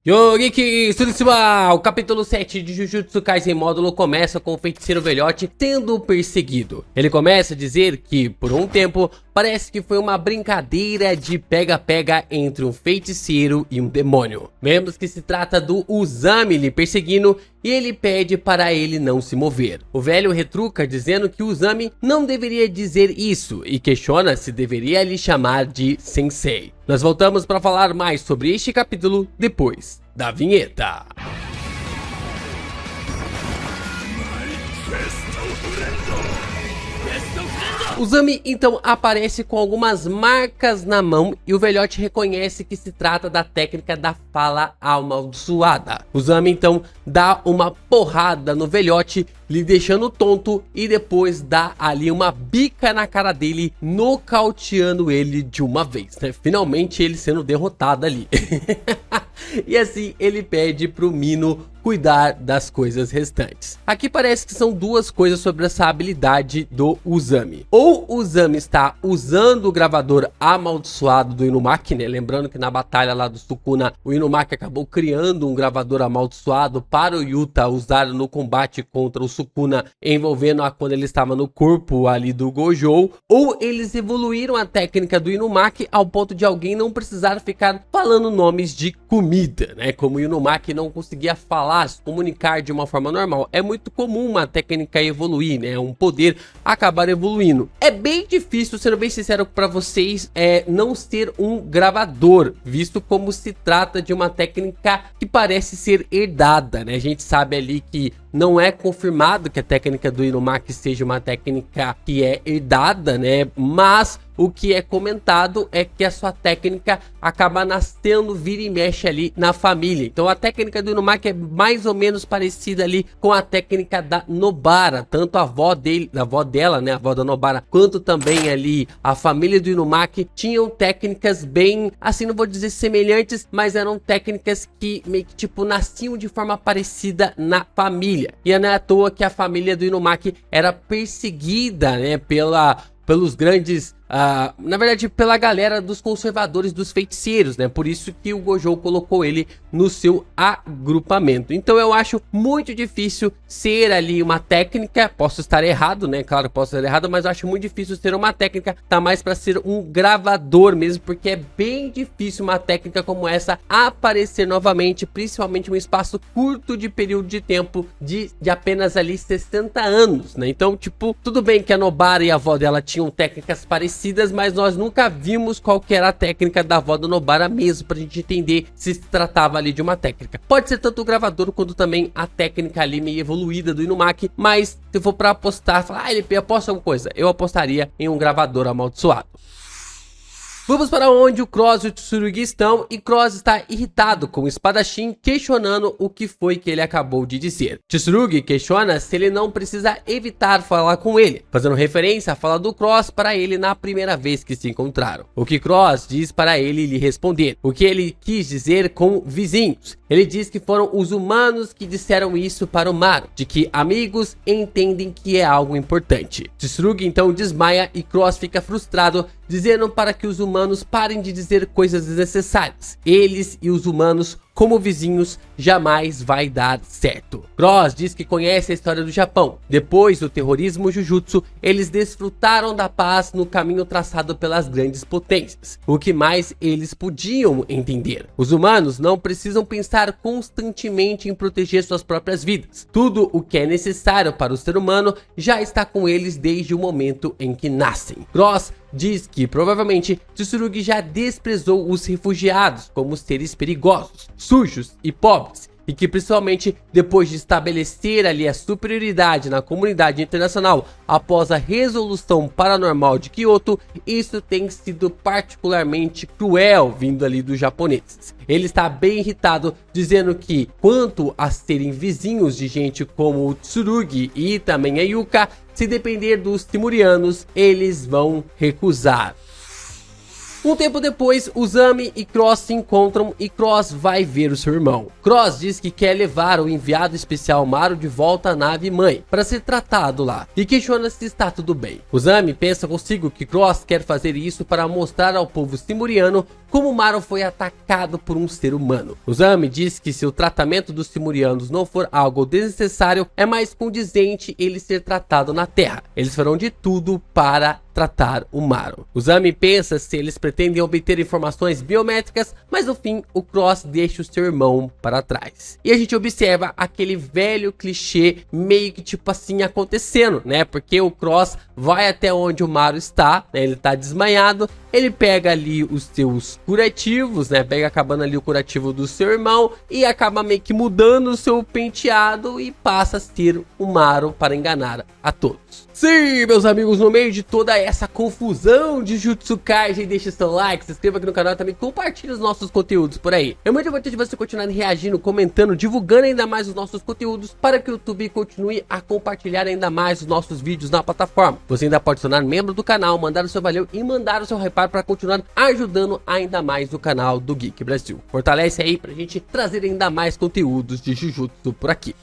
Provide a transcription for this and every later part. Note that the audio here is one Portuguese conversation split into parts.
Yogeki Tsurushima, o capítulo 7 de Jujutsu Kaisen módulo começa com o feiticeiro velhote sendo perseguido. Ele começa a dizer que, por um tempo, parece que foi uma brincadeira de pega-pega entre um feiticeiro e um demônio. Vemos que se trata do Uzami lhe perseguindo e ele pede para ele não se mover. O velho retruca dizendo que Uzami não deveria dizer isso e questiona se deveria lhe chamar de Sensei. Nós voltamos para falar mais sobre este capítulo depois da vinheta. Uzami então aparece com algumas marcas na mão e o velhote reconhece que se trata da técnica da fala amaldiçoada. Uzami então dá uma porrada no velhote, lhe deixando tonto, e depois dá ali uma bica na cara dele, nocauteando ele de uma vez, né? Finalmente ele sendo derrotado ali. E assim ele pede pro Mino cuidar das coisas restantes. Aqui parece que são duas coisas sobre essa habilidade do Uzami. Ou o Uzami está usando o gravador amaldiçoado do Inumaki, né? Lembrando que na batalha lá do Sukuna, o Inumaki acabou criando um gravador amaldiçoado para o Yuta usar no combate contra o Sukuna, envolvendo quando ele estava no corpo ali do Gojo. Ou eles evoluíram a técnica do Inumaki ao ponto de alguém não precisar ficar falando nomes de comida, né? Como o Inumaki não conseguia falar, se comunicar de uma forma normal. É muito comum uma técnica evoluir, né? Um poder acabar evoluindo. É bem difícil, sendo bem sincero para vocês, não ser um gravador, visto como se trata de uma técnica que parece ser herdada, né? A gente sabe ali que não é confirmado que a técnica do Inumaki seja uma técnica que é herdada, né? Mas o que é comentado é que a sua técnica acaba nascendo, vira e mexe ali na família. Então a técnica do Inumaki é mais ou menos parecida ali com a técnica da Nobara. Tanto a avó dela, né, a avó da Nobara, quanto também ali a família do Inumaki tinham técnicas bem, assim, não vou dizer semelhantes, mas eram técnicas que meio que tipo nasciam de forma parecida na família. E não é à toa que a família do Inumaki era perseguida, né, pelos grandes, na verdade pela galera dos conservadores dos feiticeiros, né? Por isso que o Gojo colocou ele no seu agrupamento. Então eu acho muito difícil ser ali uma técnica, posso estar errado, né? Claro, posso estar errado, mas eu acho muito difícil ser uma técnica, tá mais para ser um gravador mesmo, porque é bem difícil uma técnica como essa aparecer novamente, principalmente em um espaço curto de período de tempo de apenas ali 60 anos, né? Então, tipo, tudo bem que a Nobara e a avó dela tinham técnicas parecidas, mas nós nunca vimos qual que era a técnica da avó da Nobara mesmo, pra gente entender se tratava ali de uma técnica. Pode ser tanto o gravador quanto também a técnica ali meio evoluída do Inumaki, mas se for pra apostar, falar, LP, aposta alguma coisa, eu apostaria em um gravador amaldiçoado. Vamos para onde o Cross e o Tsurugi estão, e Cross está irritado com o espadachim, questionando o que foi que ele acabou de dizer. Tsurugi questiona se ele não precisa evitar falar com ele, fazendo referência à fala do Cross para ele na primeira vez que se encontraram. O que Cross diz para ele lhe responder, o que ele quis dizer com vizinhos. Ele diz que foram os humanos que disseram isso para o Maru, de que amigos entendem que é algo importante. Tsurugi então desmaia e Cross fica frustrado, dizendo para que os humanos parem de dizer coisas desnecessárias. Eles e os humanos, como vizinhos, jamais vai dar certo. Cross diz que conhece a história do Japão. Depois do terrorismo Jujutsu, eles desfrutaram da paz no caminho traçado pelas grandes potências. O que mais eles podiam entender? Os humanos não precisam pensar constantemente em proteger suas próprias vidas. Tudo o que é necessário para o ser humano já está com eles desde o momento em que nascem. Cross diz que provavelmente Tsurugi já desprezou os refugiados como seres perigosos, sujos e pobres, e que principalmente depois de estabelecer ali a superioridade na comunidade internacional após a resolução paranormal de Kyoto, isso tem sido particularmente cruel vindo ali dos japoneses. Ele está bem irritado, dizendo que quanto a serem vizinhos de gente como o Tsurugi e também a Yuka, se depender dos timurianos, eles vão recusar. Um tempo depois, Uzami e Cross se encontram e Cross vai ver o seu irmão. Cross diz que quer levar o enviado especial Maru de volta à nave mãe para ser tratado lá e questiona se está tudo bem. Uzami pensa consigo que Cross quer fazer isso para mostrar ao povo simuriano como Maru foi atacado por um ser humano. Uzami diz que se o tratamento dos Simurianos não for algo desnecessário, é mais condizente ele ser tratado na Terra. Eles farão de tudo para tratar o Maru. Uzami pensa se eles pretendem obter informações biométricas, mas no fim o Cross deixa o seu irmão para trás. E a gente observa aquele velho clichê meio que tipo assim acontecendo, né? Porque o Cross vai até onde o Maru está, né? Ele tá desmaiado, ele pega ali os seus curativos, né? Pega acabando ali o curativo do seu irmão e acaba meio que mudando o seu penteado e passa a ser o Maru para enganar a todos. Sim, meus amigos, no meio de toda essa confusão de Jujutsu Kaisen, deixe seu like, se inscreva aqui no canal e também compartilhe os nossos conteúdos por aí. É muito importante você continuar reagindo, comentando, divulgando ainda mais os nossos conteúdos para que o YouTube continue a compartilhar ainda mais os nossos vídeos na plataforma. Você ainda pode se tornar membro do canal, mandar o seu valeu e mandar o seu reparo para continuar ajudando ainda mais o canal do Geek Brasil. Fortalece aí pra gente trazer ainda mais conteúdos de Jujutsu por aqui.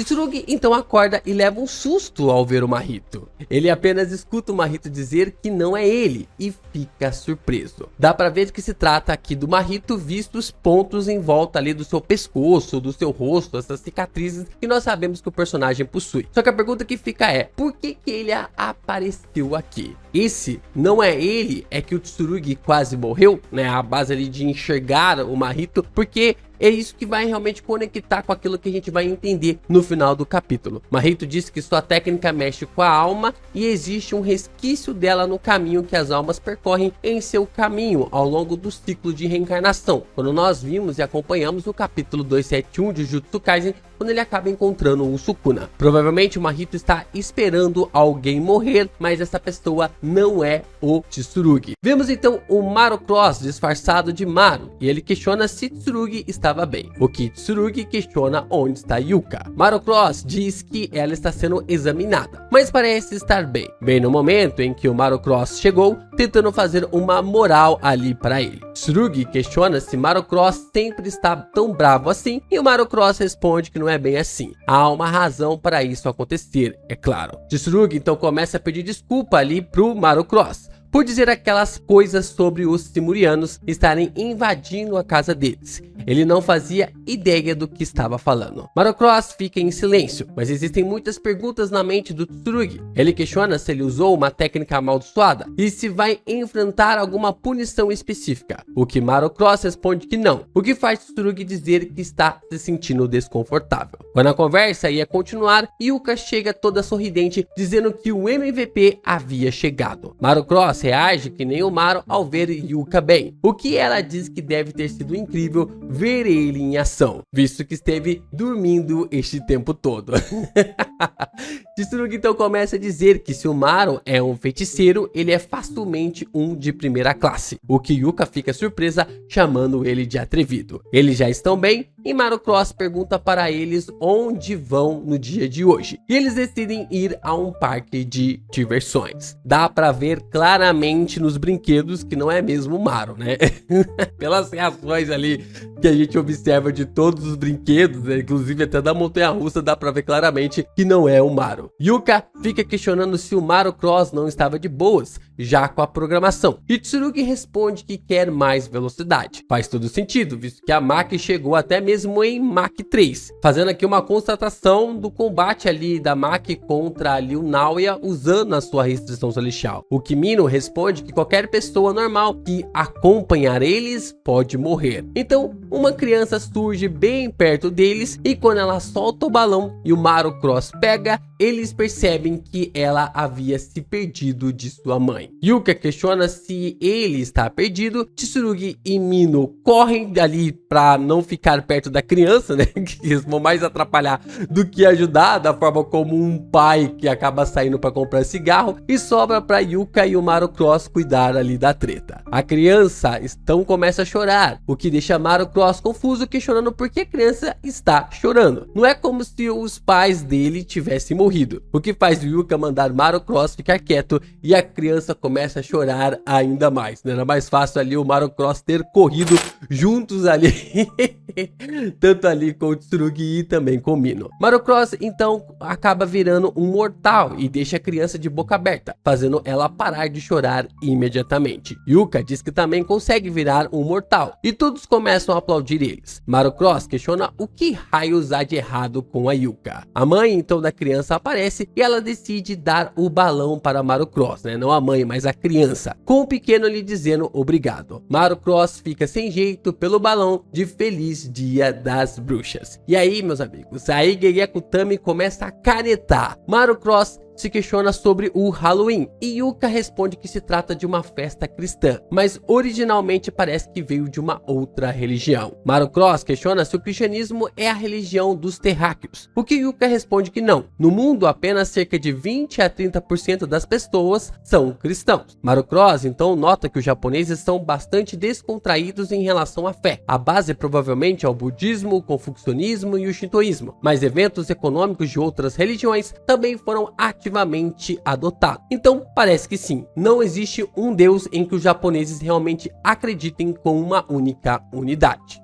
Tsurugi então acorda e leva um susto ao ver o Mahito. Ele apenas escuta o Mahito dizer que não é ele e fica surpreso. Dá pra ver que se trata aqui do Mahito, visto os pontos em volta ali do seu pescoço, do seu rosto, essas cicatrizes que nós sabemos que o personagem possui. Só que a pergunta que fica é, por que ele apareceu aqui? Esse não é ele, é que o Tsurugi quase morreu, né? A base ali de enxergar o Mahito, porque é isso que vai realmente conectar com aquilo que a gente vai entender no final do capítulo. Mahito disse que sua técnica mexe com a alma e existe um resquício dela no caminho que as almas percorrem em seu caminho ao longo do ciclo de reencarnação. Quando nós vimos e acompanhamos o capítulo 271 de Jujutsu Kaisen, quando ele acaba encontrando o Sukuna. Provavelmente o Mahito está esperando alguém morrer, mas essa pessoa não é o Tsurugi. Vemos então o Maru Cross disfarçado de Maru e ele questiona se Tsurugi estava bem, o que Tsurugi questiona onde está Yuka. Maru Cross diz que ela está sendo examinada, mas parece estar bem. Bem no momento em que o Maru Cross chegou, tentando fazer uma moral ali para ele. Tsurugi questiona se Maru Cross sempre está tão bravo assim e o Maru Cross responde que não é bem assim. Há uma razão para isso acontecer, é claro. Tsurugi então começa a pedir desculpa ali pro Maru Cross por dizer aquelas coisas sobre os Simurianos estarem invadindo a casa deles. Ele não fazia ideia do que estava falando. Maru Cross fica em silêncio, mas existem muitas perguntas na mente do Tsurugi. Ele questiona se ele usou uma técnica amaldiçoada e se vai enfrentar alguma punição específica, o que Maru Cross responde que não, o que faz Tsurugi dizer que está se sentindo desconfortável. Quando a conversa ia continuar, Yuka chega toda sorridente dizendo que o MVP havia chegado. Maru Cross reage que nem o Maru ao ver Yuka bem, o que ela diz que deve ter sido incrível ver ele em ação, visto que esteve dormindo este tempo todo. Tsurugi então começa a dizer que se o Maru é um feiticeiro, ele é facilmente um de primeira classe, o que Yuka fica surpresa, chamando ele de atrevido. Eles já estão bem e Maru Cross pergunta para eles onde vão no dia de hoje, e eles decidem ir a um parque de diversões. Dá pra ver claramente nos brinquedos que não é mesmo o Maru, né? Pelas reações ali que a gente observa de todos os brinquedos, né? Inclusive até da montanha-russa, dá pra ver claramente que não é o Maru. Yuka fica questionando se o Maru Cross não estava de boas, já com a programação, e Tsurugi responde que quer mais velocidade. Faz todo sentido, visto que a Maki chegou até mesmo em Mach 3, fazendo aqui uma constatação do combate ali da Maki contra ali o Naoya usando a sua restrição celestial. O Kimino responde que qualquer pessoa normal que acompanhar eles pode morrer. Então uma criança surge bem perto deles e quando ela solta o balão e o Maru Cross pega, eles percebem que ela havia se perdido de sua mãe. Yuka questiona se ele está perdido. Tsurugi e Mino correm ali para não ficar perto da criança, né? Que eles vão mais atrapalhar do que ajudar, da forma como um pai que acaba saindo para comprar cigarro, e sobra para Yuka e o Maru Cross cuidar ali da treta. A criança então começa a chorar, o que deixa Maru Cross confuso, questionando por que a criança está chorando. Não é como se os pais dele tivessem morrido, o que faz Yuka mandar Maru Cross ficar quieto e a criança começa a chorar ainda mais, né? Era mais fácil ali o Maru Cross ter corrido juntos ali tanto ali com o Tsurugi e também com o Mino. Marocross então acaba virando um mortal e deixa a criança de boca aberta, fazendo ela parar de chorar imediatamente. Yuka diz que também consegue virar um mortal e todos começam a aplaudir eles. Marocross questiona o que raios há de errado com a Yuka. A mãe então da criança aparece e ela decide dar o balão para Marocross, né? Não a mãe, mas a criança, com o pequeno lhe dizendo obrigado. Marocross fica sem jeito pelo balão de Feliz Dia das Bruxas. E aí, meus amigos, aí Gegeko Tami começa a canetar. Marocross se questiona sobre o Halloween e Yuka responde que se trata de uma festa cristã, mas originalmente parece que veio de uma outra religião. Marocross questiona se o cristianismo é a religião dos terráqueos, o que Yuka responde que não. No mundo, apenas cerca de 20 a 30% das pessoas são cristãos. Marocross então nota que os japoneses são bastante descontraídos em relação à fé. A base provavelmente é o budismo, o confucionismo e o shintoísmo, mas eventos econômicos de outras religiões também foram ativamente adotado. Então parece que sim, não existe um deus em que os japoneses realmente acreditem com uma única unidade.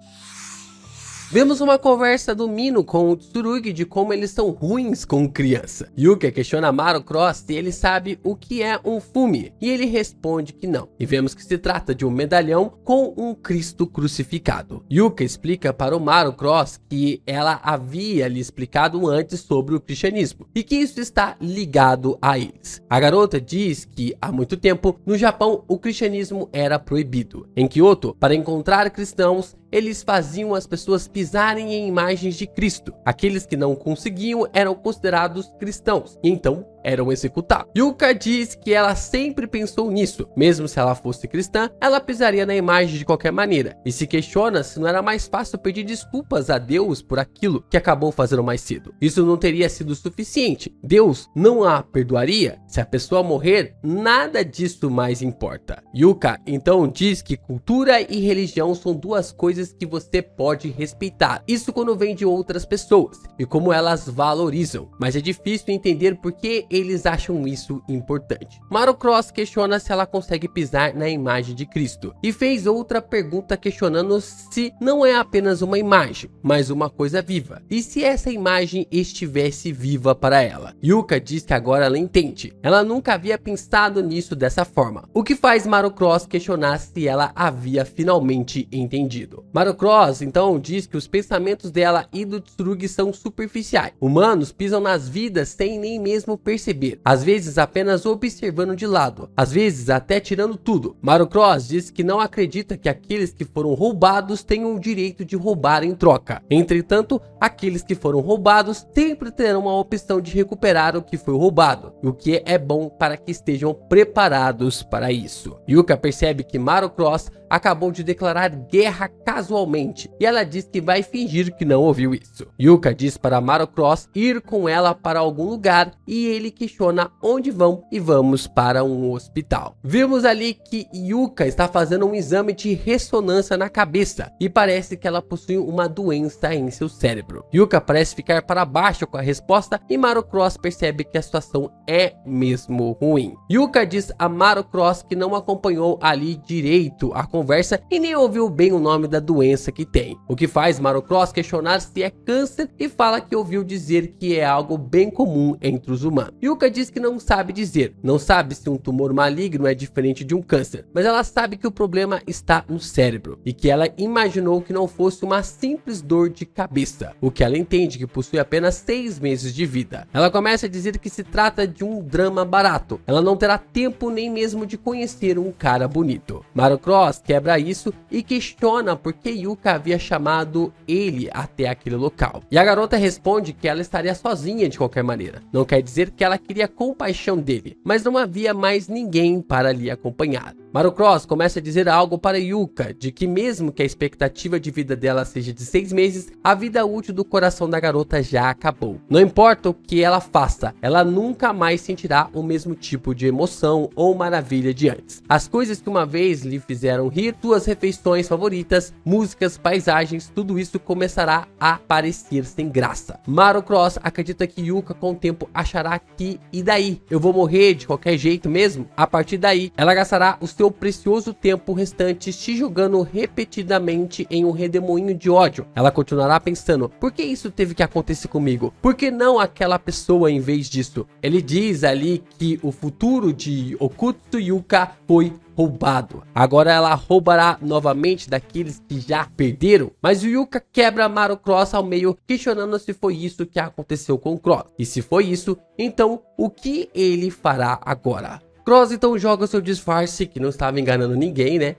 Vemos uma conversa do Mino com o Tsurugi de como eles são ruins com criança. Yuka questiona Marocross se ele sabe o que é um fume, e ele responde que não. E vemos que se trata de um medalhão com um Cristo crucificado. Yuka explica para o Marocross que ela havia lhe explicado antes sobre o cristianismo, e que isso está ligado a eles. A garota diz que há muito tempo, no Japão, o cristianismo era proibido. Em Kyoto, para encontrar cristãos, eles faziam as pessoas pisarem em imagens de Cristo. Aqueles que não conseguiam eram considerados cristãos e então eram executados. Yuka diz que ela sempre pensou nisso. Mesmo se ela fosse cristã, ela pisaria na imagem de qualquer maneira e se questiona se não era mais fácil pedir desculpas a Deus por aquilo que acabou fazendo mais cedo. Isso não teria sido suficiente. Deus não a perdoaria? Se a pessoa morrer, nada disso mais importa. Yuka então diz que cultura e religião são duas coisas que você pode respeitar. Isso quando vem de outras pessoas e como elas valorizam, mas é difícil entender por que eles acham isso importante. Marocross questiona se ela consegue pisar na imagem de Cristo e fez outra pergunta questionando se não é apenas uma imagem, mas uma coisa viva, e se essa imagem estivesse viva para ela. Yuka diz que agora ela entende. Ela nunca havia pensado nisso dessa forma, o que faz Marocross questionar se ela havia finalmente entendido. Marocross então diz que os pensamentos dela e do Tsurugi são superficiais. Humanos pisam nas vidas sem nem mesmo perceber, às vezes apenas observando de lado, às vezes até tirando tudo. Marocross diz que não acredita que aqueles que foram roubados tenham o direito de roubar em troca. Entretanto, aqueles que foram roubados sempre terão a opção de recuperar o que foi roubado, o que é bom para que estejam preparados para isso. Yuka percebe que Marocross acabou de declarar guerra casualmente e ela diz que vai fingir que não ouviu isso. Yuka diz para Marocross ir com ela para algum lugar e ele questiona onde vão e vamos para um hospital. Vimos ali que Yuka está fazendo um exame de ressonância na cabeça e parece que ela possui uma doença em seu cérebro. Yuka parece ficar para baixo com a resposta e Marocross percebe que a situação é mesmo ruim. Yuka diz a Marocross que não acompanhou ali direito a conversa e nem ouviu bem o nome da doença que tem, o que faz Marocross questionar se é câncer e fala que ouviu dizer que é algo bem comum entre os humanos. Yuka diz que não sabe dizer, não sabe se um tumor maligno é diferente de um câncer, mas ela sabe que o problema está no cérebro e que ela imaginou que não fosse uma simples dor de cabeça, o que ela entende que possui apenas 6 meses de vida. Ela começa a dizer que se trata de um drama barato, ela não terá tempo nem mesmo de conhecer um cara bonito. Marocross quebra isso e questiona por que Yuka havia chamado ele até aquele local. E a garota responde que ela estaria sozinha de qualquer maneira. Não quer dizer que ela queria compaixão dele, mas não havia mais ninguém para lhe acompanhar. Marocross começa a dizer algo para Yuka, de que mesmo que a expectativa de vida dela seja de 6 meses, a vida útil do coração da garota já acabou. Não importa o que ela faça, ela nunca mais sentirá o mesmo tipo de emoção ou maravilha de antes. As coisas que uma vez lhe fizeram rir, suas refeições favoritas, músicas, paisagens, tudo isso começará a parecer sem graça. Marocross acredita que Yuka com o tempo achará que, e daí? Eu vou morrer de qualquer jeito mesmo? A partir daí, ela gastará os seu precioso tempo restante se jogando repetidamente em um redemoinho de ódio. Ela continuará pensando, por que isso teve que acontecer comigo? Por que não aquela pessoa em vez disso? Ele diz ali que o futuro de Okutsu Yuka foi roubado. Agora ela roubará novamente daqueles que já perderam. Mas o Yuka quebra Maru Cross ao meio, questionando se foi isso que aconteceu com o Cross. E se foi isso, então o que ele fará agora? Cross então joga o seu disfarce, que não estava enganando ninguém, né?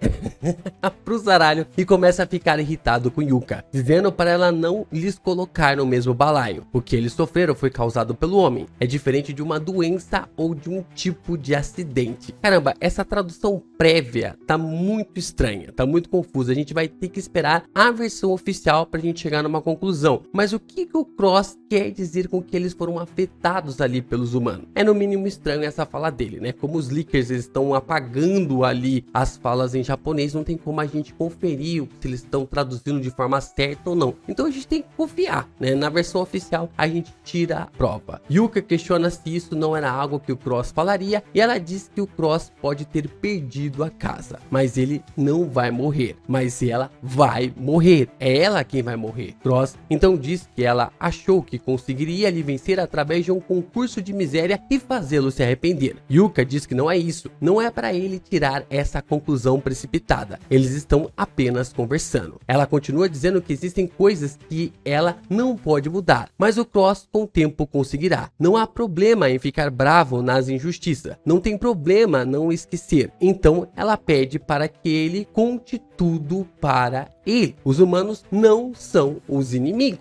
Pro zaralho e começa a ficar irritado com Yuka, dizendo para ela não lhes colocar no mesmo balaio. O que eles sofreram foi causado pelo homem. É diferente de uma doença ou de um tipo de acidente. Caramba, essa tradução prévia tá muito estranha, tá muito confusa. A gente vai ter que esperar a versão oficial pra gente chegar numa conclusão. Mas o que o Cross quer dizer com que eles foram afetados ali pelos humanos? É no mínimo estranho essa fala dele, né? Como os leakers estão apagando ali as falas em japonês, não tem como a gente conferir se eles estão traduzindo de forma certa ou não. Então a gente tem que confiar, né? Na versão oficial a gente tira a prova. Yuka questiona se isso não era algo que o Cross falaria e ela diz que o Cross pode ter perdido a casa, mas ele não vai morrer. Mas ela vai morrer. É ela quem vai morrer. Cross então diz que ela achou que conseguiria lhe vencer através de um concurso de miséria e fazê-lo se arrepender. Yuka diz que não é isso. Não é para ele tirar essa conclusão precipitada. Eles estão apenas conversando. Ela continua dizendo que existem coisas que ela não pode mudar, mas o Cross com o tempo conseguirá. Não há problema em ficar bravo nas injustiças. Não tem problema não esquecer. Então ela pede para que ele conte tudo para ele. Os humanos não são os inimigos.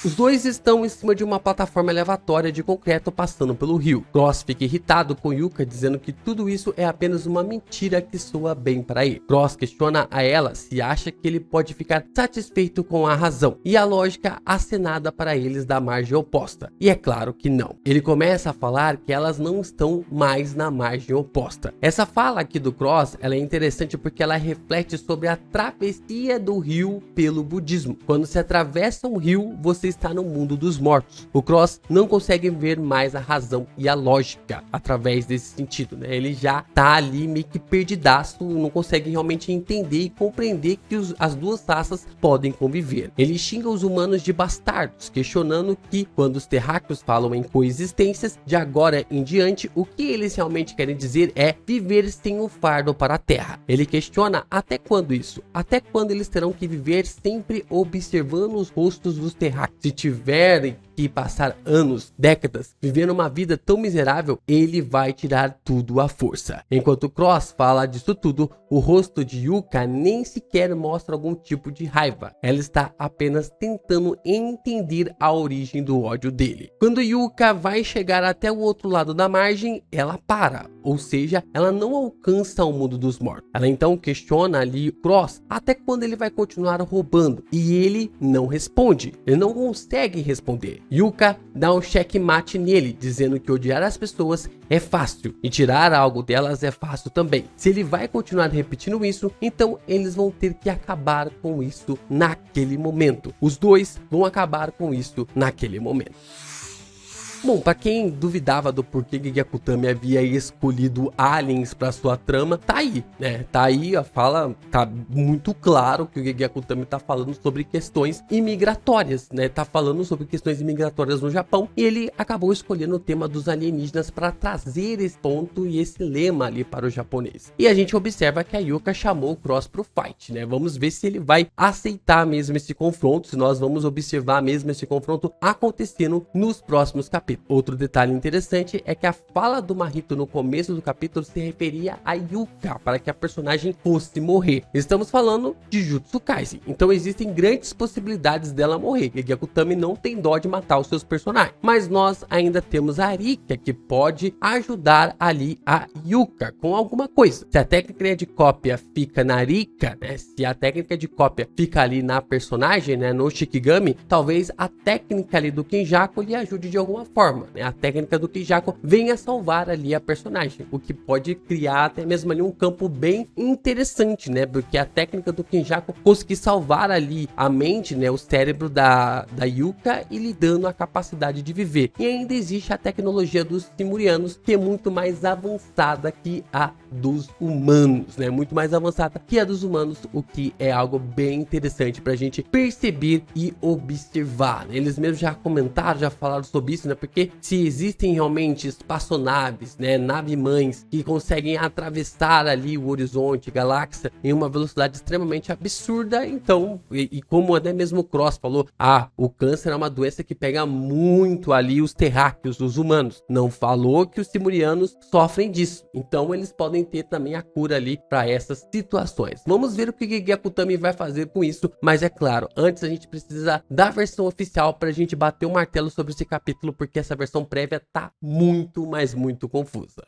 Os dois estão em cima de uma plataforma elevatória de concreto passando pelo rio. Cross fica irritado com Yuka, dizendo que tudo isso é apenas uma mentira que soa bem para ele. Cross questiona a ela se acha que ele pode ficar satisfeito com a razão e a lógica acenada para eles da margem oposta. E é claro que não. Ele começa a falar que elas não estão mais na margem oposta. Essa fala aqui do Cross, ela é interessante porque ela reflete sobre a travessia do rio pelo budismo. Quando se atravessa um rio, você está no mundo dos mortos. O Cross não consegue ver mais a razão e a lógica através desse sentido, né? Ele já tá ali meio que perdidaço, não consegue realmente entender e compreender que as duas raças podem conviver. Ele xinga os humanos de bastardos, questionando que quando os terráqueos falam em coexistências, de agora em diante, o que eles realmente querem dizer é viver sem o fardo para a terra. Ele questiona até quando isso? Até quando eles terão que viver sempre observando os rostos dos terráqueos? Se tiverem que passar anos, décadas, vivendo uma vida tão miserável, ele vai tirar tudo à força. Enquanto Cross fala disso tudo, o rosto de Yuka nem sequer mostra algum tipo de raiva. Ela está apenas tentando entender a origem do ódio dele. Quando Yuka vai chegar até o outro lado da margem, ela para. Ou seja, ela não alcança o mundo dos mortos. Ela então questiona ali Cross até quando ele vai continuar roubando. E ele não responde. Ele não consegue responder. Yuka dá um checkmate nele, dizendo que odiar as pessoas é fácil e tirar algo delas é fácil também. Se ele vai continuar repetindo isso, então eles vão ter que acabar com isso naquele momento. Os dois vão acabar com isso naquele momento. Bom, pra quem duvidava do porquê Gege Akutami havia escolhido aliens pra sua trama, tá aí, né? Tá aí, a fala tá muito claro que o Gege Akutami tá falando sobre questões imigratórias, né? Tá falando sobre questões imigratórias no Japão e ele acabou escolhendo o tema dos alienígenas para trazer esse ponto e esse lema ali para o japonês. E a gente observa que a Yuka chamou o Cross pro fight, né? Vamos ver se ele vai aceitar mesmo esse confronto, se nós vamos observar mesmo esse confronto acontecendo nos próximos capítulos. Outro detalhe interessante é que a fala do Mahito no começo do capítulo se referia a Yuka, para que a personagem fosse morrer. Estamos falando de Jujutsu Kaisen, então existem grandes possibilidades dela morrer. Gege Akutami não tem dó de matar os seus personagens, mas nós ainda temos a Arika, que pode ajudar ali a Yuka com alguma coisa. Se a técnica de cópia fica na Arika, né? Se a técnica de cópia fica ali na personagem, né? No Shikigami, talvez a técnica ali do Kenjaku lhe ajude de alguma forma. Né? A técnica do Kenjaku venha salvar ali a personagem, o que pode criar até mesmo ali um campo bem interessante, né? Porque a técnica do Kenjaku conseguir salvar ali a mente, né? O cérebro da Yuka e lhe dando a capacidade de viver. E ainda existe a tecnologia dos Simurianos, que é muito mais avançada que a dos humanos, né? Muito mais avançada que a dos humanos, o que é algo bem interessante pra gente perceber e observar, né? Eles mesmos já comentaram, já falaram sobre isso, né? Porque se existem realmente espaçonaves, né? Nave-mães que conseguem atravessar ali o horizonte, galáxia, em uma velocidade extremamente absurda, então, e como até mesmo o Cross falou, o câncer é uma doença que pega muito ali os terráqueos, os humanos. Não falou que os simurianos sofrem disso, então eles podem ter também a cura ali para essas situações. Vamos ver o que Gege Akutami vai fazer com isso, mas é claro, antes a gente precisa da versão oficial pra gente bater o martelo sobre esse capítulo, porque essa versão prévia tá muito, mas muito confusa.